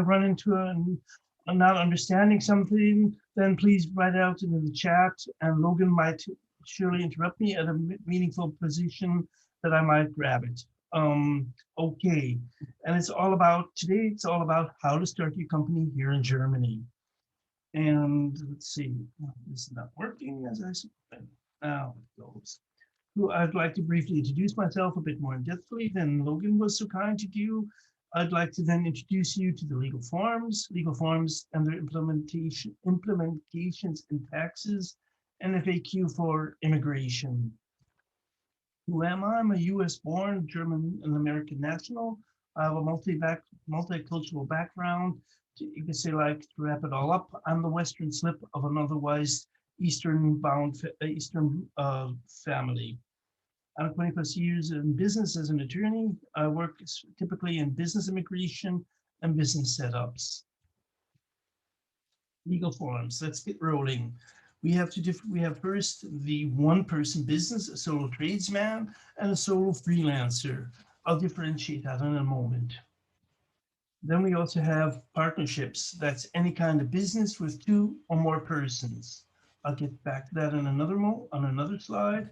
run into a not understanding something, then please write out in the chat, and Logan might surely interrupt me at a meaningful position that I might grab it. Okay, and it's all about, today it's all about how to start your company here in Germany. And let's see, this is not working as I said. Now it goes. Who I'd like to briefly introduce myself a bit more in depthly than Logan was so kind to do. I'd like to then introduce you to the legal forms and their implementations in taxes, and FAQ for immigration. Who am I? I'm a US born German and American national. I have a multicultural background. You can say, like, to wrap it all up, I'm the Western slip of an otherwise Eastern family. I'm 20+ years in business as an attorney. I work typically in business immigration and business setups. Legal forms, let's get rolling. We have first the one-person business, a solo tradesman, and a solo freelancer. I'll differentiate that in a moment. Then we also have partnerships. That's any kind of business with 2 or more persons. I'll get back to that in on another slide.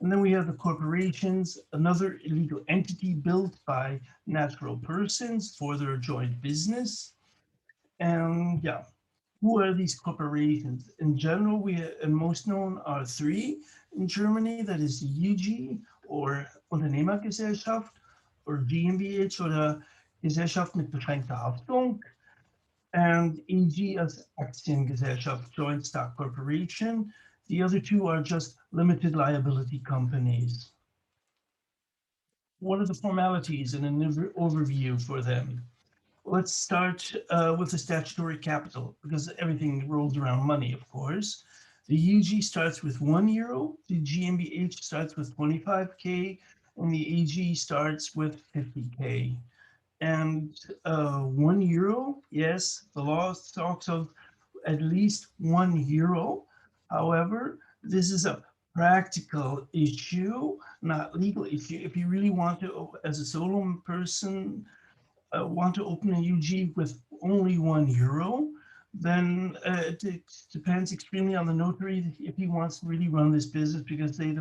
And then we have the corporations, another illegal entity built by natural persons for their joint business. And yeah, who are these corporations? In general, and most known are 3 in Germany. That is the UG, or Unternehmergesellschaft, or GmbH, oder Gesellschaft mit beschränkter Haftung, and EG as Aktiengesellschaft, joint stock corporation. The other 2 are just limited liability companies. What are the formalities and an overview for them? Let's start with the statutory capital, because everything rolls around money, of course. The UG starts with €1, the GmbH starts with 25K, and the AG starts with 50K. And €1, yes, the law talks of at least €1. However, this is a practical issue, not legal issue. If you really want to, as a solo person, want to open a UG with only €1, then it depends extremely on the notary if he wants to really run this business, because they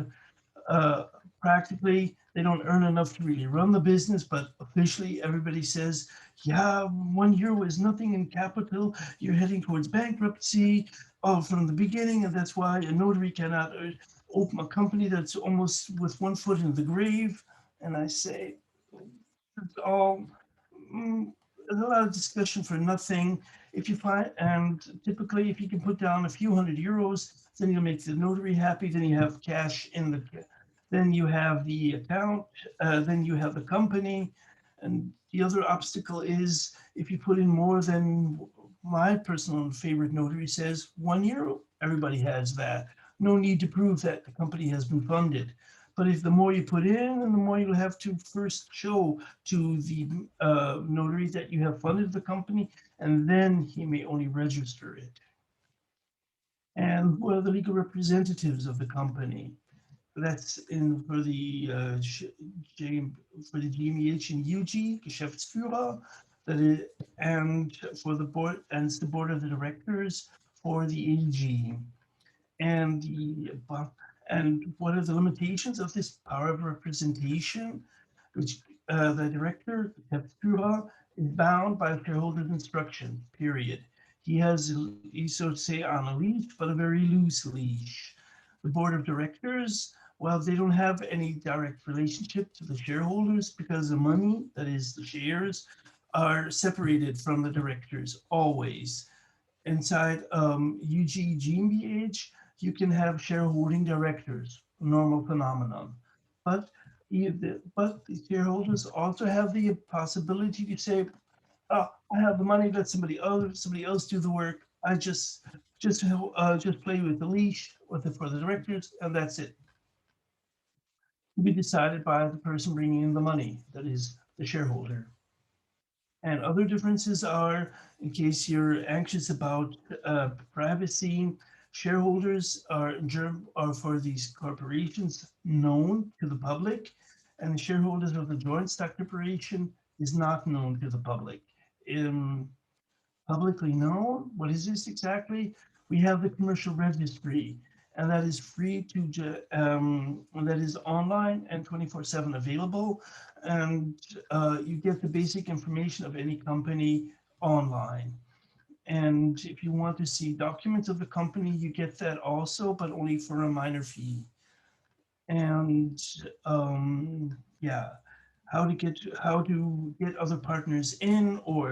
practically they don't earn enough to really run the business, but officially everybody says, yeah, €1 is nothing in capital. You're heading towards bankruptcy from the beginning, and that's why a notary cannot open a company that's almost with 1 foot in the grave. And I say, it's all a lot of discussion for nothing. If you find, and typically if you can put down a few €100, then you'll make the notary happy. Then you have cash in the, then you have the account, then you have the company. And the other obstacle is if you put in more than, my personal favorite notary says, €1. Everybody has that. No need to prove that the company has been funded. But if the more you put in, and the more you'll have to first show to the notary that you have funded the company, and then he may only register it. And what are the legal representatives of the company? That's in for the GmbH and UG, Geschäftsführer, and for the board, and it's the board of the directors for the AG. And what are the limitations of this power of representation? Which the director, the Geschäftsführer, is bound by the shareholder's instruction, period. He's so to say on a leash, but a very loose leash. The board of directors, well, they don't have any direct relationship to the shareholders, because the money, that is the shares, are separated from the directors always. Inside UG GmbH, you can have shareholding directors, a normal phenomenon. But the shareholders also have the possibility to say, oh, I have the money, let somebody else do the work. I just play with the leash for the directors, and that's it. To be decided by the person bringing in the money, that is the shareholder. And other differences are, in case you're anxious about privacy, shareholders are for these corporations known to the public, and the shareholders of the joint stock corporation is not known to the public. Publicly known. What is this exactly? We have the commercial registry, and that is free that is online and 24/7 available. And you get the basic information of any company online. And if you want to see documents of the company, you get that also, but only for a minor fee. And yeah, how to get other partners in or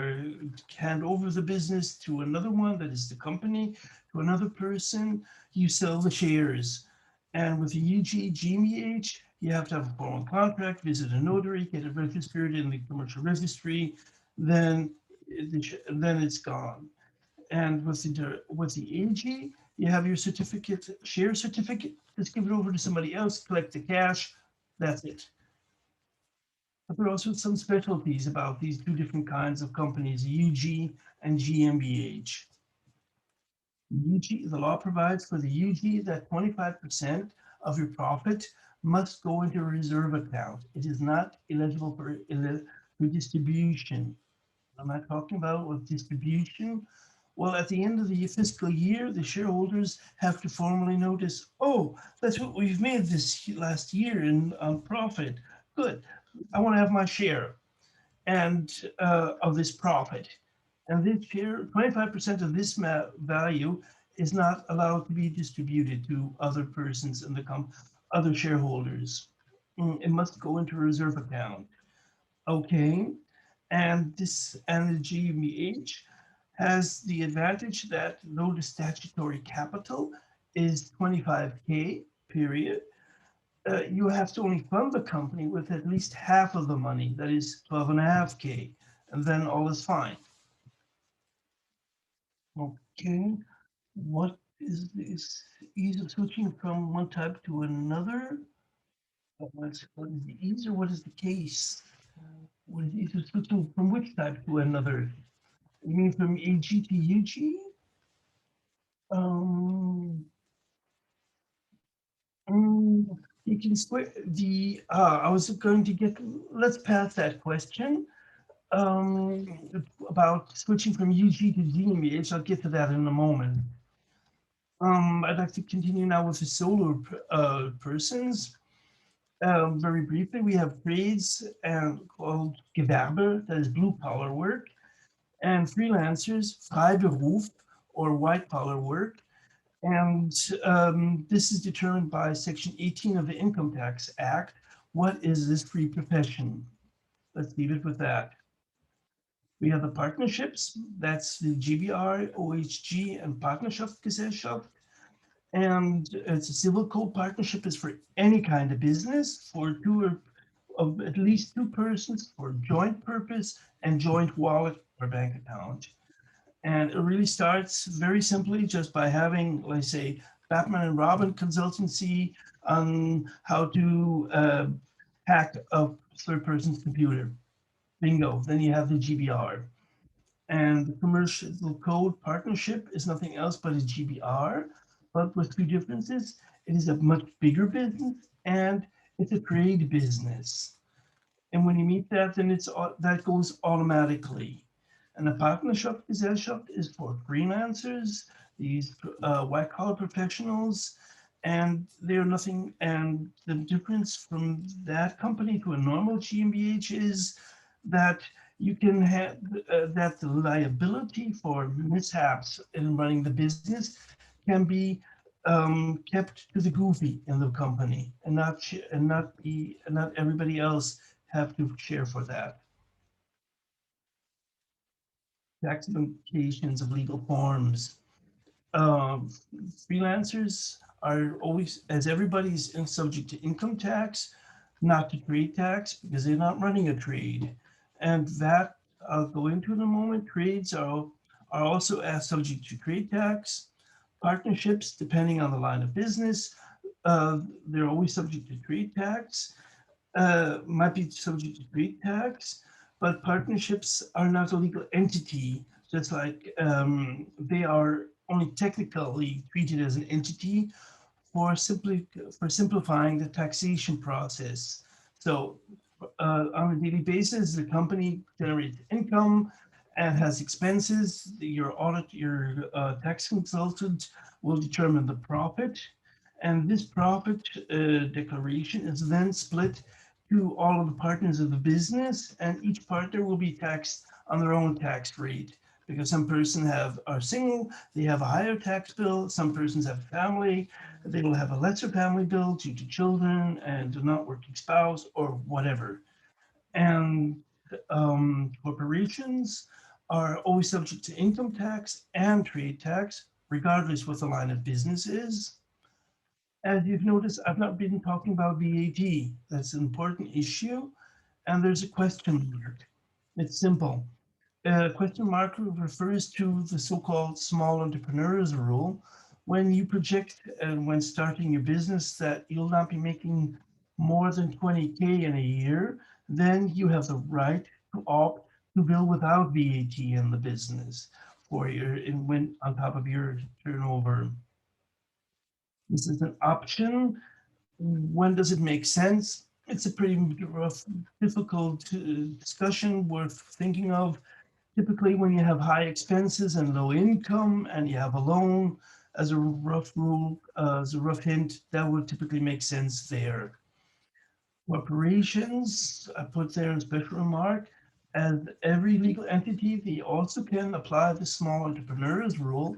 hand over the business to another one that is the company to another person. You sell the shares, and with the UG GMBH, you have to have a formal contract, visit a notary, get it registered in the commercial registry, then then it's gone. And with the AG, you have your certificate, share certificate. Just give it over to somebody else, collect the cash. That's it. But there are also some specialties about these two different kinds of companies, UG and GmbH. UG, the law provides for the UG that 25% of your profit must go into a reserve account. It is not eligible for distribution. What am I talking about with distribution? Well, at the end of the fiscal year, the shareholders have to formally notice, oh, that's what we've made this last year in profit. Good. I want to have my share and of this profit. And this share, 25% of this value is not allowed to be distributed to other persons in the other shareholders. It must go into a reserve account. Okay. And the GmbH has the advantage that though the statutory capital is 25K, period, you have to only fund the company with at least half of the money, that is 12.5K, and then all is fine. Okay, what is this ease of switching from one type to another? What is the ease or what is the case? What is ease of switching from which type to another? You mean from AG to UG? Um, you can switch I was going to let's pass that question. About switching from UG to GMBH, I'll get to that in a moment. I'd like to continue now with the solo persons. Very briefly, we have trades called Gewerbe, that is blue collar work, and freelancers, Freiberuf, or white collar work. And this is determined by Section 18 of the Income Tax Act. What is this free profession? Let's leave it with that. We have the partnerships, that's the GBR, OHG, and Partnerschaftsgesellschaft. And it's a civil code partnership is for any kind of business for two or of at least two persons for joint purpose and joint wallet or bank account. And it really starts very simply just by having, let's say, Batman and Robin consultancy on how to hack a third person's computer. Bingo. Then you have the GBR. And the commercial code partnership is nothing else but a GBR, but with two differences. It is a much bigger business and it's a trade business. And when you meet that, then that goes automatically. And the Partnerschaftsgesellschaft is for freelancers, these white collar professionals, and they're nothing. And the difference from that company to a normal GmbH is that you can have that the liability for mishaps in running the business can be kept to the goofy in the company and not everybody else have to share for that. Tax implications of legal forms. Freelancers are always, as everybody's subject to income tax, not to trade tax because they're not running a trade. And that I'll go into in a moment. Trades are also subject to trade tax. Partnerships, depending on the line of business, they're always subject to trade tax. Might be subject to trade tax, but partnerships are not a legal entity, just like they are only technically treated as an entity for simplifying the taxation process. So on a daily basis, the company generates income and has expenses. Your tax consultant will determine the profit, and this profit declaration is then split to all of the partners of the business, and each partner will be taxed on their own tax rate. Because some persons are single, they have a higher tax bill. Some persons have a family, they will have a lesser family bill due to children and a not working spouse or whatever. And corporations are always subject to income tax and trade tax, regardless what the line of business is. As you've noticed, I've not been talking about VAT. That's an important issue. And there's a question mark. It's simple. Question mark refers to the so-called small entrepreneurs rule. When you project and when starting your business that you'll not be making more than 20K in a year, then you have the right to opt to bill without VAT in the business for when on top of your turnover. This is an option. When does it make sense? It's a pretty rough, difficult discussion worth thinking of. Typically, when you have high expenses and low income and you have a loan, as a rough rule, as a rough hint, that would typically make sense there. Corporations, I put there in special remark, as every legal entity, they also can apply the small entrepreneurs rule,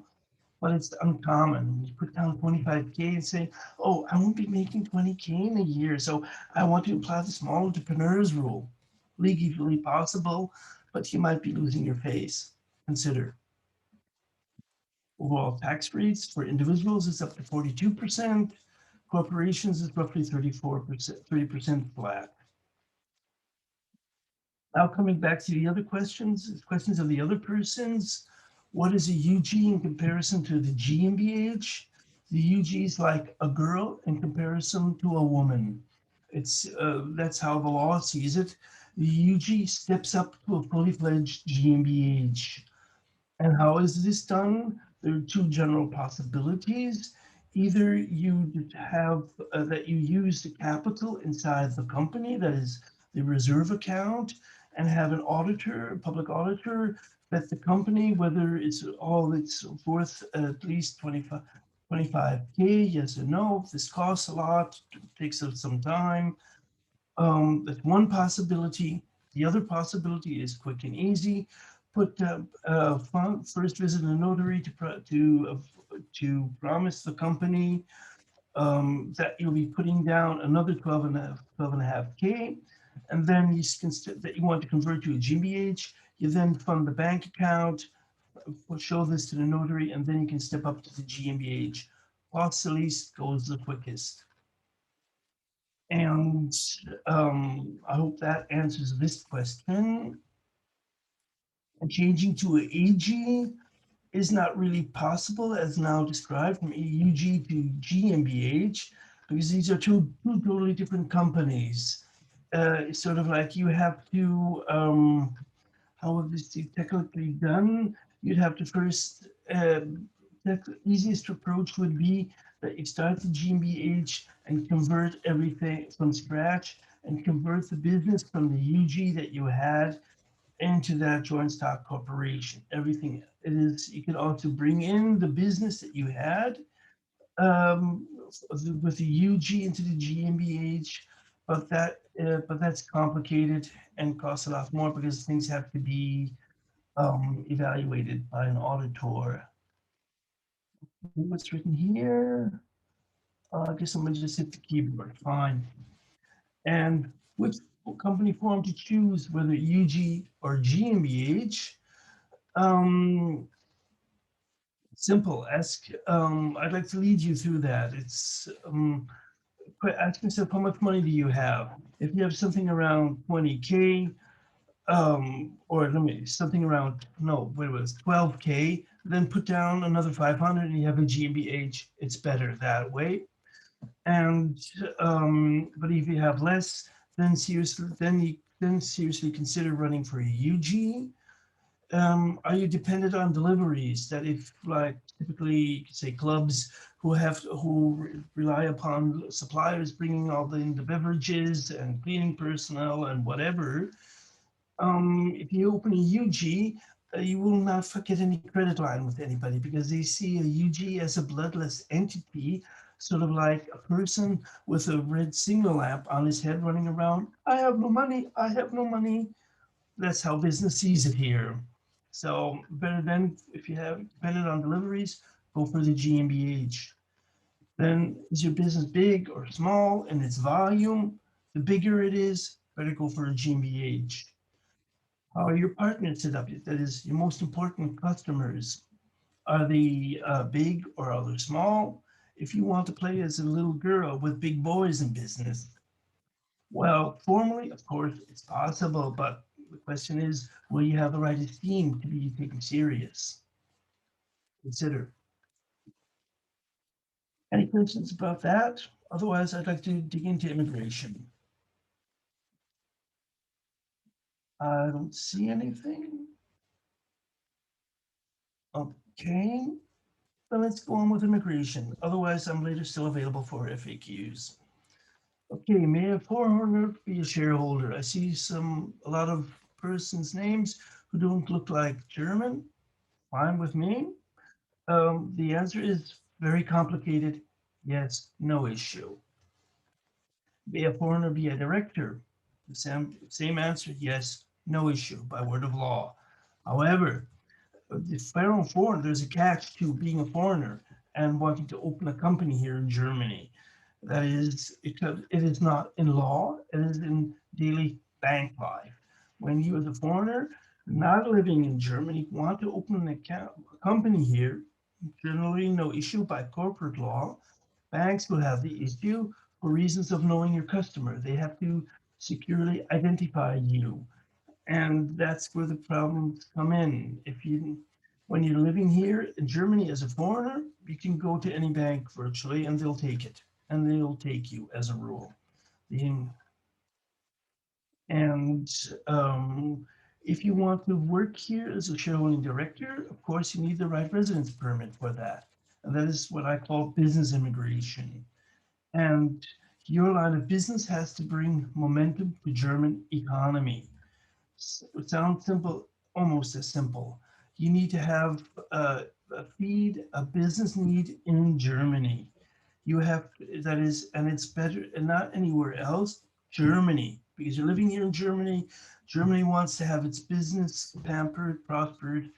but it's uncommon. You put down 25K and say, oh, I won't be making 20K in a year, so I want to apply the small entrepreneurs rule. Legally possible, but you might be losing your face. Consider. Overall tax rates for individuals is up to 42%. Corporations is roughly 34%, 30% flat. Now coming back to the other questions of the other persons. What is a UG in comparison to the GmbH? The UG is like a girl in comparison to a woman. That's how the law sees it. The UG steps up to a fully fledged GmbH. And how is this done? There are two general possibilities. Either you have that you use the capital inside the company, that is the reserve account, and have an auditor, a public auditor, vet the company, whether it's worth at least 25K, yes or no. If this costs a lot, it takes up some time. That's one possibility. The other possibility is quick and easy. First visit a notary to promise the company that you'll be putting down another 12.5K, and then that you want to convert to a GmbH. You then fund the bank account, show this to the notary, and then you can step up to the GmbH. Cost the least goes the quickest. And I hope that answers this question. And changing to an AG is not really possible, as now described, from AUG to GmbH, because these are two totally different companies. It's sort of like you have to, how would this be technically done? You'd have to first, the easiest approach would be that you start the GmbH and convert everything from scratch and convert the business from the UG that you had into that joint stock corporation. Everything it is, you can also bring in the business that you had with the UG into the GmbH, but that's complicated and costs a lot more because things have to be evaluated by an auditor. What's written here? I guess I'm gonna just hit the keyboard. Fine. And which company form to choose, whether UG or GmbH? Simple. I'd like to lead you through that. It's ask yourself, how much money do you have? If you have something around 20K, or let me something around, no, wait, it was 12K, then put down another 500 and you have a GmbH. It's better that way. And but if you have less, then seriously consider running for a UG. Are you dependent on deliveries? That if, like, typically, say clubs who rely upon suppliers bringing all the beverages and cleaning personnel and whatever. If you open a UG, You will not get any credit line with anybody because they see a UG as a bloodless entity, sort of like a person with a red signal lamp on his head running around. I have no money. I have no money. That's how business sees it here. So better than if you have dependent on deliveries, go for the GMBH. Then is your business big or small in its volume? The bigger it is, better go for a GmbH. How are your partners set up? That is your most important customers. Are they big or are they small? If you want to play as a little girl with big boys in business, well, formally, of course, it's possible, but the question is, will you have the right esteem to be taken serious? Consider. Any questions about that? Otherwise, I'd like to dig into immigration. I don't see anything. Okay, then let's go on with immigration. Otherwise, I'm later still available for FAQs. Okay, may a foreigner be a shareholder? I see a lot of persons' names who don't look like German. Fine with me. The answer is very complicated. Yes, no issue. May a foreigner be a director? The same answer, yes, no issue by word of law. However, if foreign, there's a catch to being a foreigner and wanting to open a company here in Germany. That is, it is not in law, it is in daily bank life. When you as a foreigner, not living in Germany, want to open a company here, generally no issue by corporate law. Banks will have the issue for reasons of knowing your customer. They have to securely identify you. And that's where the problems come in. When you're living here in Germany as a foreigner, you can go to any bank virtually and they'll take it. And they'll take you as a rule. And if you want to work here as a shareholding director, of course, you need the right residence permit for that. And that is what I call business immigration. And your line of business has to bring momentum to German economy. It sounds simple, almost as simple. You need to have a feed a business need in Germany. You have, that is, and it's better, and not anywhere else, Germany, because you're living here in Germany. Germany wants to have its business pampered, prospered,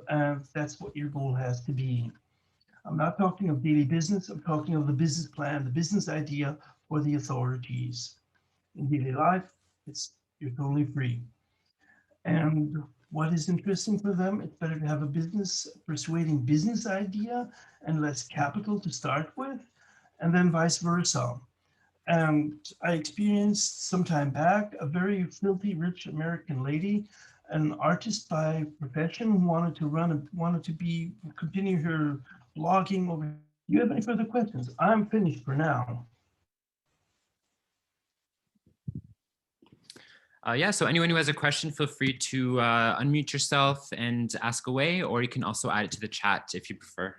and that's what your goal has to be. I'm not talking of daily business, I'm talking of the business plan, the business idea for the authorities. In daily life, you're totally free. And what is interesting for them, it's better to have a persuading business idea and less capital to start with, and then vice versa. And I experienced some time back a very filthy rich American lady, an artist by profession, who wanted to continue her blogging over. Do you have any further questions? I'm finished for now. Yeah, so anyone who has a question, feel free to unmute yourself and ask away, or you can also add it to the chat if you prefer.